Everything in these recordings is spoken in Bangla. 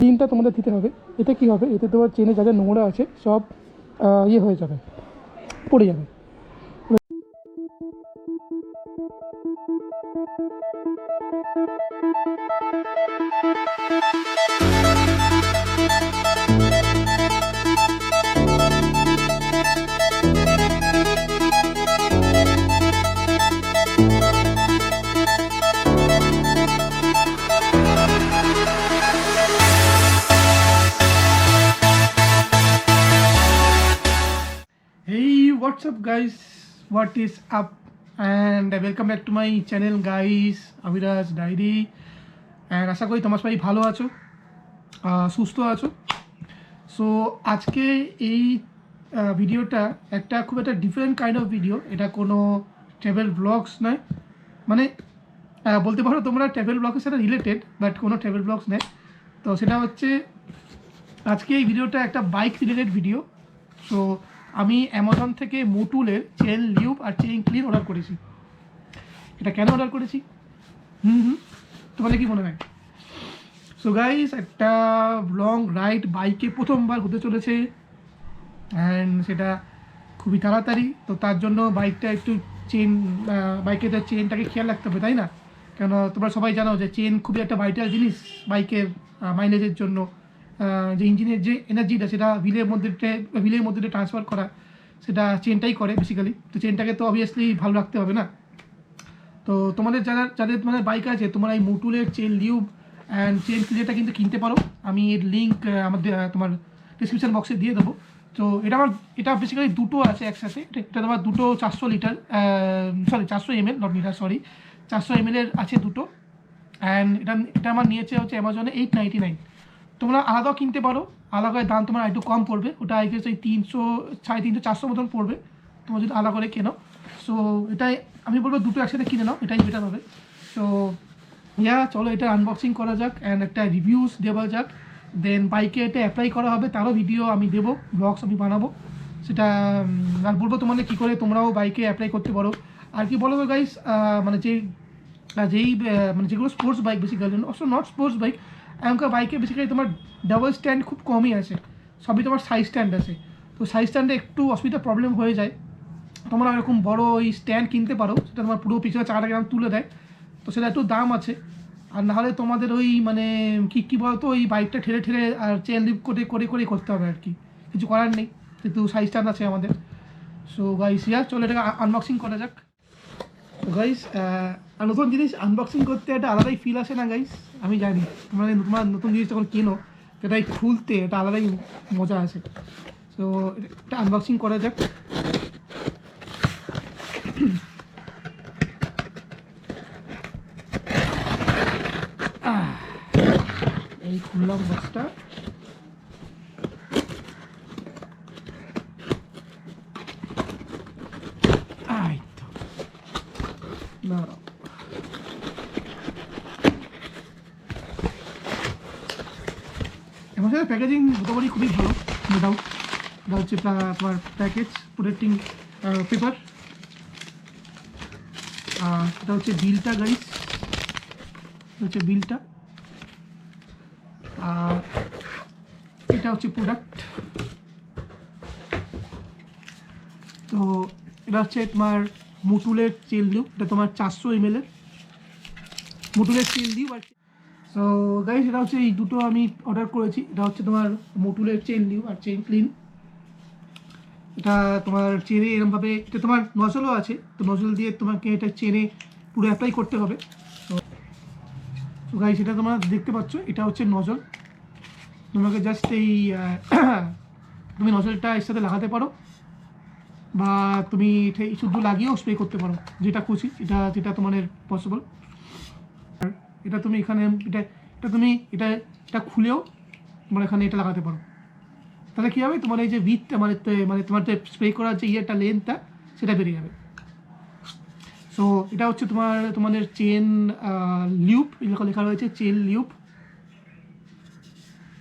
ক্লিনটা তোমাদের দিতে হবে। এতে কী হবে, এতে তোমার চেনে যা যা নোংরা আছে সব ইয়ে হয়ে যাবে, পড়ে যাবে। What's up guys, what is up and welcome back to my channel guys, Aviraj Diary। and আশা করি তোমরা সবাই ভালো আছো, সুস্থ আছো। সো আজকে এই ভিডিওটা একটা খুব একটা ডিফারেন্ট কাইন্ড অফ ভিডিও। এটা কোনো ট্রাভেল ব্লগস নয়, মানে বলতে পারো তোমরা ট্রাভেল ব্লগের সাথে রিলেটেড, বাট কোনো ট্রাভেল ব্লগস নেই। তো সেটা হচ্ছে আজকে এই ভিডিওটা একটা বাইক রিলেটেড ভিডিও। সো আমি অ্যামাজন থেকে মোটুলের চেন লিউব আর চেন ক্লিন অর্ডার করেছি। এটা কেন অর্ডার করেছি তোমাদের কি মনে হয়? সো গাইস, একটা লং রাইড বাইকে প্রথমবার হতে চলেছে, অ্যান্ড সেটা খুবই তাড়াতাড়ি। তো তার জন্য বাইকটা একটু বাইকের চেনটাকে খেয়াল রাখতে হবে, তাই না? কেন তোমরা সবাই জানো যে চেন খুবই একটা ভাইটাল জিনিস বাইকের মাইলেজের জন্য। যে ইঞ্জিনের যে এনার্জিটা সেটা হুইলের মধ্যে ট্রান্সফার করা, সেটা চেনটাই করে বেসিক্যালি। তো চেনটাকে তো অবভিয়াসলি ভালো রাখতে হবে না। তো তোমাদের যাদের মানে বাইক আছে, তোমরা এই মোটুলের চেন লিউব অ্যান্ড চেন ক্লিনারটা কিন্তু কিনতে পারো। আমি এর লিঙ্ক আমাদের তোমার ডিসক্রিপশান বক্সে দিয়ে দেবো। তো এটা বেসিক্যালি দুটো আছে একসাথে। এটা তোমার দুটো 400 litre, 400 ml, not litre, 400 ml আছে দুটো। অ্যান্ড এটা আমার নিয়েছে হচ্ছে অ্যামাজনে 899। তোমরা আলাদাও কিনতে পারো, আলাদায় দাম তোমার একটু কম পড়বে। ওটা আই গেস ওই 300, 350, 400 মতন পড়বে তোমরা যদি আলাদা করে কেনো। সো এটাই আমি বলবো, দুটো একসাথে কিনে নাও, এটাই বেটার হবে। সো চলো এটা আনবক্সিং করা যাক অ্যান্ড একটা রিভিউস দেওয়া যাক। দেন বাইকে এটা অ্যাপ্লাই করা হবে, তারও ভিডিও আমি দেবো, ব্লগস আমি বানাবো সেটা। আর বলবো তোমাদের কী করে তোমরাও বাইকে অ্যাপ্লাই করতে পারো। আর কি বলবো গাইস, মানে মানে যেগুলো স্পোর্টস বাইক বেসিক্যালি, অবশ্য নট স্পোর্টস বাইক, এমনকার বাইকে বেসিক্যালি তোমার ডাবল স্ট্যান্ড খুব কমই আছে, সবই তোমার সাইড স্ট্যান্ড আছে। তো সাইড স্ট্যান্ডে একটু অসুবিধা প্রবলেম হয়ে যায়। তোমরা এরকম বড় ওই স্ট্যান্ড কিনতে পারো, সেটা তোমার পুরো পিছনে চাকাটাকে তুলে দেয়। তো সেটা একটু দাম আছে। আর নাহলে তোমাদের ওই মানে কী বলতো, ওই বাইকটা ঠেলে আর চেন লিভ করে করতে হবে আর কি, কিছু করার নেই, কিন্তু সাইড স্ট্যান্ড আছে আমাদের। সো গাইস চলো এটাকে আনবক্সিং করা যাক। তো গাইস, আর নতুন জিনিস আনবক্সিং করতে একটা আলাদাই ফিল আসে না গাইস? আমি জানি তোমরা নতুন জিনিস যখন কেনো সেটাই খুলতে একটা আলাদাই মজা আসে। সো এটা আনবক্সিং করা যাক। এই খুললাম বক্সটা। না অ্যামাজনের প্যাকেজিং মোটামুটি খুবই ভালো, নো ডাউট। এটা হচ্ছে তোমার প্যাকেজ প্রোটেক্টিং পেপার। এটা হচ্ছে বিলটা গাইস, হচ্ছে বিলটা। আর এটা হচ্ছে প্রোডাক্ট। তো এটা হচ্ছে তোমার মোটুলের চেন লিউব। এটা তোমার 400 ml মোটুলের চেন লিউব। আর সো গাইস, এটা হচ্ছে এই দুটো আমি অর্ডার করেছি। এটা হচ্ছে তোমার মোটুলের চেন লিউব আর চেন ক্লিন। এটা তোমার চেনে এরকমভাবে, এটা তোমার নজলও আছে, তো নজল দিয়ে তোমাকে এটা চেনে পুরো অ্যাপ্লাই করতে হবে। তো গাইস, এটা তোমরা দেখতে পাচ্ছ, এটা হচ্ছে নজল। তোমাকে জাস্ট এই তুমি নজলটা এর সাথে লাগাতে পারো, বা তুমি শুধু লাগিয়েও স্প্রে করতে পারো, যেটা খুশি, যেটা তোমাদের পসিবল। এটা তুমি এখানে এটা খুলেও তোমার এখানে এটা লাগাতে পারো। তাহলে কী হবে, তোমার এই যে উইথটা মানে তোমার যে স্প্রে করার যে লেন্থটা সেটা বেরিয়ে যাবে। সো এটা হচ্ছে তোমাদের চেন লিউব, লেখা রয়েছে চেন লিউব।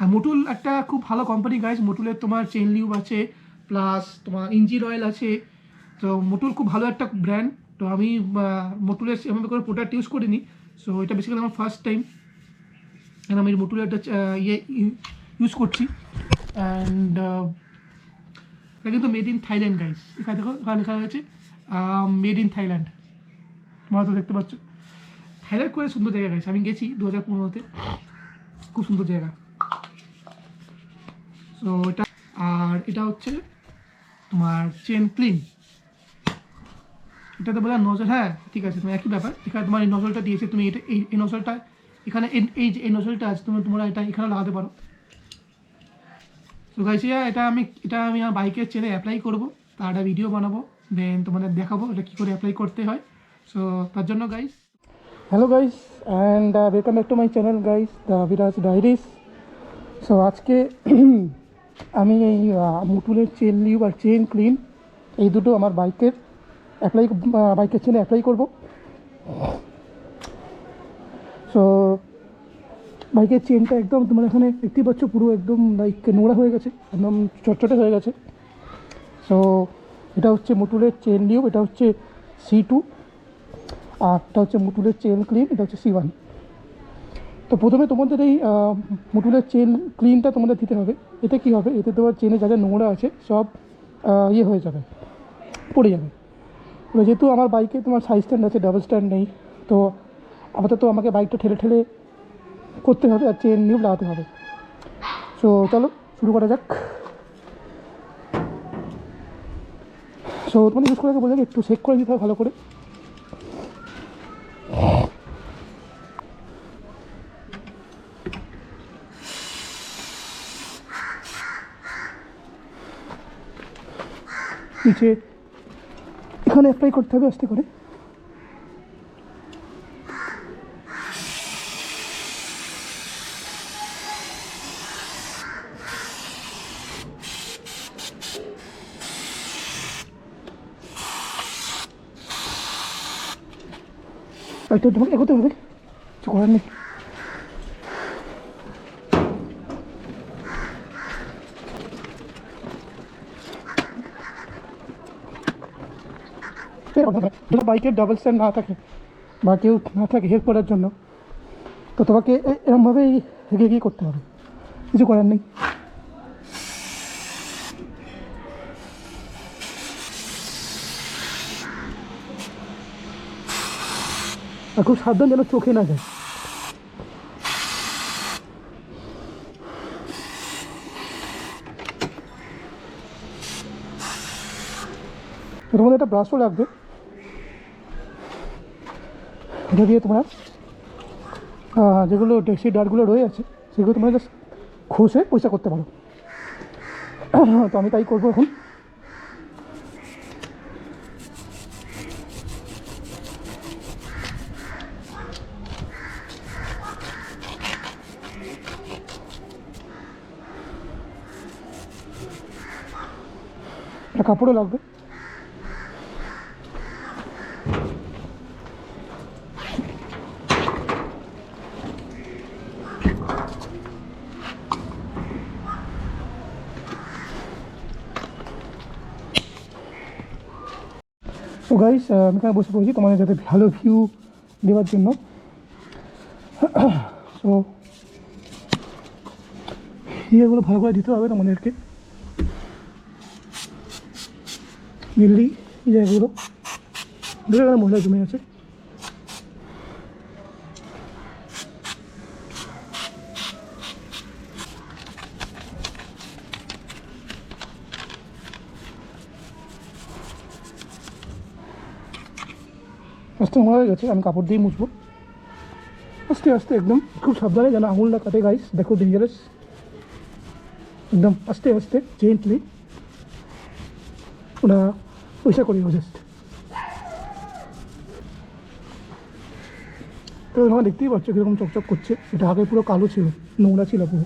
আর মোটুল একটা খুব ভালো কোম্পানি গাইজ। মোটুলের তোমার চেন লিউব আছে, প্লাস তোমার ইঞ্জিন অয়েল আছে। তো মোটুল খুব ভালো একটা ব্র্যান্ড। তো আমি মোটুলের এভাবে করে প্রোডাক্ট ইউজ করিনি, সো এটা বেসিক্যালি আমার ফার্স্ট টাইম। কারণ আমি মোটুলের একটা ইয়ে ইউজ করছি। অ্যান্ড এটা কিন্তু মেড ইন থাইল্যান্ড গাইস। এখানে দেখো, এখানে লেখা হয়েছে মেড ইন থাইল্যান্ড। তোমরা তো দেখতে পাচ্ছ। থাইল্যান্ড করে সুন্দর জায়গা গাইস, আমি গেছি 2015-তে, খুব সুন্দর জায়গা। সো এটা, আর এটা হচ্ছে তোমার চেন ক্লিন। এটাতে বলে নজল, হ্যাঁ ঠিক আছে, তোমার একই ব্যাপার। এখানে তোমার এই নজলটা দিয়েছে, তুমি এটা এই নজলটা এখানে এই যে এই নজলটা আছে, তোমরা এটা এখানে লাগাতে পারো। তো গাইস এটা আমি আমার বাইকের চেনে অ্যাপ্লাই করবো, তার একটা ভিডিও বানাবো, দেন তোমাদের দেখাবো এটা কী করে অ্যাপ্লাই করতে হয়। সো তার জন্য guys, hello guys and welcome back to my channel guys, the বিরাজ ডায়েরিজ। সো আজকে আমি এই মুটুলের চেন লিউব আর চেন ক্লিন এই দুটো আমার বাইকের চেনে অ্যাপ্লাই করবো। সো বাইকের চেনটা একদম তোমার এখানে দেখতেই পাচ্ছ, পুরো একদম লাইক নোংরা হয়ে গেছে, একদম চটচটে হয়ে গেছে। সো এটা হচ্ছে মুটুলের চেন লিউব, এটা হচ্ছে C2, আর এটা হচ্ছে মুটুলের চেন ক্লিন, এটা হচ্ছে C1। তো প্রথমে তোমাদের এই মুটুলের চেন ক্লিনটা তোমাদের দিতে হবে। এতে কী হবে, এতে তোমার চেনে যা যা নোংরা আছে সব ইয়ে হয়ে যাবে, পড়ে যাবে। যেহেতু আমার বাইকে তোমার সাইড স্ট্যান্ড আছে, ডাবল স্ট্যান্ড নেই, তো আপাতত আমাকে বাইকটা ঠেলে ঠেলে করতে হবে আর চেন লিউব লাগাতে হবে। সো চলো শুরু করা যাক। সো তোমাদের ইউজ করে বলে একটু চেক করে দিতে হবে ভালো করে। নিচে এখানে অ্যাপ্লাই করতে হবে আস্তে করে। এটা তোমাকে এগোতে হবে, কিছু করার নেই। বাইকের ডাবল স্ট্যান্ড না থাকে বা কেউ না থাকে হেল্প করার জন্য, তো তোমাকে এরকমভাবেই এগিয়ে গিয়ে করতে হবে, কিছু করার নেই। আর খুব সাবধান যেন চোখে না যায়। তোমাদের একটা ব্রাশও লাগবে, এটা দিয়ে তোমরা যেগুলো ডেক্সি ডার্টগুলো রয়ে আছে সেগুলো তোমরা জাস্ট ঘষে পয়সা করতে পারো। তো আমি তাই করবো এখন। একটা কাপড়ও লাগবে। তো গাইস আমি এখানে বসে পড়েছি তোমাদের যাতে ভালো ভিউ দেওয়ার জন্য। সো ইয়েগুলো ভালো করে দিতে হবে তোমাদেরকে, মেনলি এই জায়গাগুলো দেখে এখানে মহিলা জমে আছে। আস্তে নোংরা হয়ে গেছে, আমি কাপড় দিয়ে মুছবো আস্তে আস্তে, একদম খুব সাবধানে যেন আঙুল না কাটে গাইস, দেখো ডেঞ্জারাস। একদম আস্তে আস্তে জেন্টলি ওরা পয়সা করি জাস্ট। তো তোমরা দেখতেই পাচ্ছ কীরকম চকচক করছে, এটা আগে পুরো কালো ছিল, নোংরা ছিল পুরো।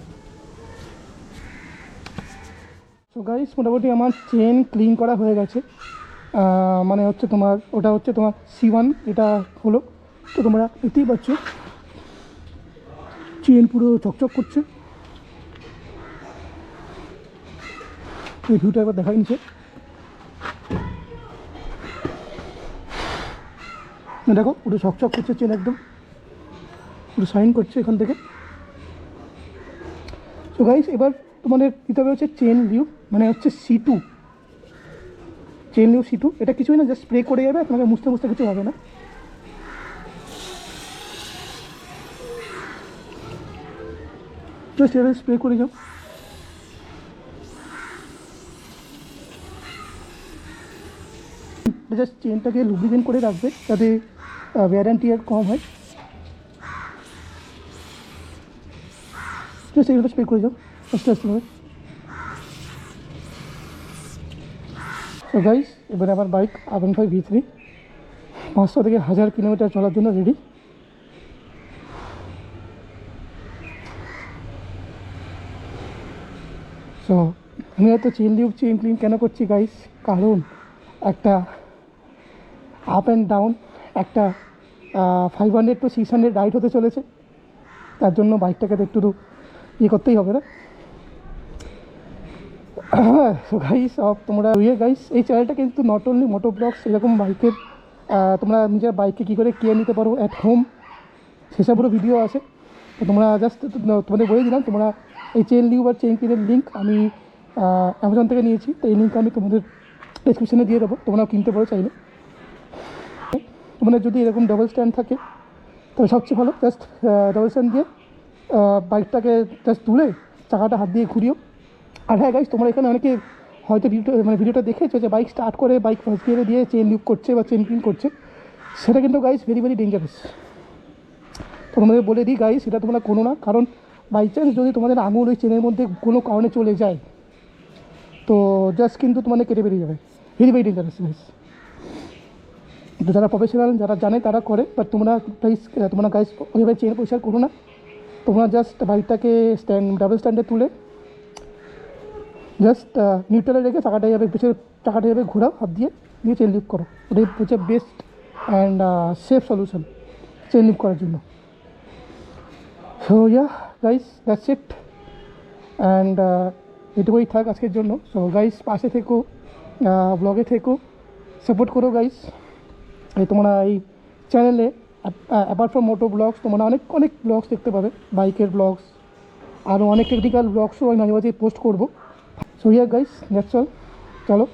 সো গাইস মোটামুটি আমার চেন ক্লিন করা হয়ে গেছে, মানে হচ্ছে তোমার ওটা হচ্ছে তোমার C1 এটা হলো। তো তোমরা দেখতেই পাচ্ছ চেন পুরো চকচক করছে। এই ভিউটা একবার দেখাই নিচ্ছে, দেখো পুরো চকচক করছে চেন, একদম পুরো শাইন করছে এখান থেকে। সো গাইস এবার তোমাদের দিতে হবে হচ্ছে চেন লিউব, মানে হচ্ছে C2, চেন লিউব C2। এটা কিছুই না, জাস্ট স্প্রে করে যাবে, তোমাকে মুছতে মুছতে কিছু হবে না। জাস্ট এভাবে স্প্রে করে যাও। জাস্ট চেনটাকে লুব্রিকেন্ট করে রাখবে যাতে ওয়্যার অ্যান্ড টিয়ার কম হয়। জাস্ট এইভাবে স্প্রে করে যাও আস্তে আস্তে ভাবে। সো গাইস এবারে আমার বাইক R15 V3 500 থেকে 1000 কিলোমিটার চলার জন্য রেডি। সো আমি হয়তো চেন লিউব চেন ক্লিন কেন করছি গাইস, কারণ একটা আপ অ্যান্ড ডাউন, একটা 500 to 600 রাইড হতে চলেছে, তার জন্য বাইকটাকে তো একটু ইয়ে করতেই হবে না। সো গাইস তোমরা গাইস এই চ্যানেলটা কিন্তু নট অনলি মোটো ব্লগস, এরকম বাইকের তোমরা নিজের বাইককে কী করে কেয়ার নিতে পারো অ্যাট হোম সেসবেরও ভিডিও আছে। তো তোমরা জাস্ট তোমাদের বলে দিলাম, তোমরা এই চেন লিউব আর চেন ক্লিনের লিঙ্ক আমি অ্যামাজন থেকে নিয়েছি, তো এই লিঙ্ক আমি তোমাদের ডেসক্রিপশনে দিয়ে দেবো, তোমরা কিনতে পারো চাইলে। তোমাদের যদি এরকম ডাবল স্ট্যান্ড থাকে তাহলে সবচেয়ে ভালো, জাস্ট ডাবল স্ট্যান্ড দিয়ে বাইকটাকে জাস্ট তুলে চাকাটা হাত দিয়ে ঘুরিও। আর হ্যাঁ গাইস, তোমরা এখানে অনেকে হয়তো ভিডিওটা দেখেছো যে বাইক স্টার্ট করে বাইক ফার্স্ট গিয়ারে দিয়ে চেন লিউব করছে বা চেন ক্লিন করছে, সেটা কিন্তু গাইস ভেরি ভেরি ডেঞ্জারাস। তো তোমাদের বলে দিই গাইস, এটা তোমরা কোনো না, কারণ বাই চান্স যদি তোমাদের আঙুল ওই চেনের মধ্যে কোনো কারণে চলে যায় তো জাস্ট কিন্তু তোমাদের কেটে বেরিয়ে যাবে, ভেরি ভেরি ডেঞ্জারাস গাইস। তো যারা প্রফেশনাল যারা জানে তারা করে, বাট তোমরা প্লিজ তোমরা গাইস ওইভাবে চেন পরিষ্কার করো না। তোমরা জাস্ট বাইকটাকে ডাবল স্ট্যান্ডে তুলে জাস্ট নিউট্রালে রেখে চাকাটা যাবে পিছনে, চাকাটা যাবে ঘোরাও হাত দিয়ে চেন লিউব করো, ওটাই হচ্ছে best and safe solution chain lube করার জন্য। So yeah guys that's it, and এটুকুই থাক আজকের জন্য। সো গাইস পাশে থেকো, ব্লগে থেকো, সাপোর্ট করো গাইস। তোমরা এই চ্যানেলে অ্যাপার্ট ফ্রম মোটো ব্লগস তোমরা অনেক অনেক ব্লগস দেখতে পাবে, বাইকের ব্লগস, আরও অনেক টেকনিক্যাল ব্লগসও আমি মাঝে মাঝে পোস্ট করবো। So yeah guys that's all, চলো।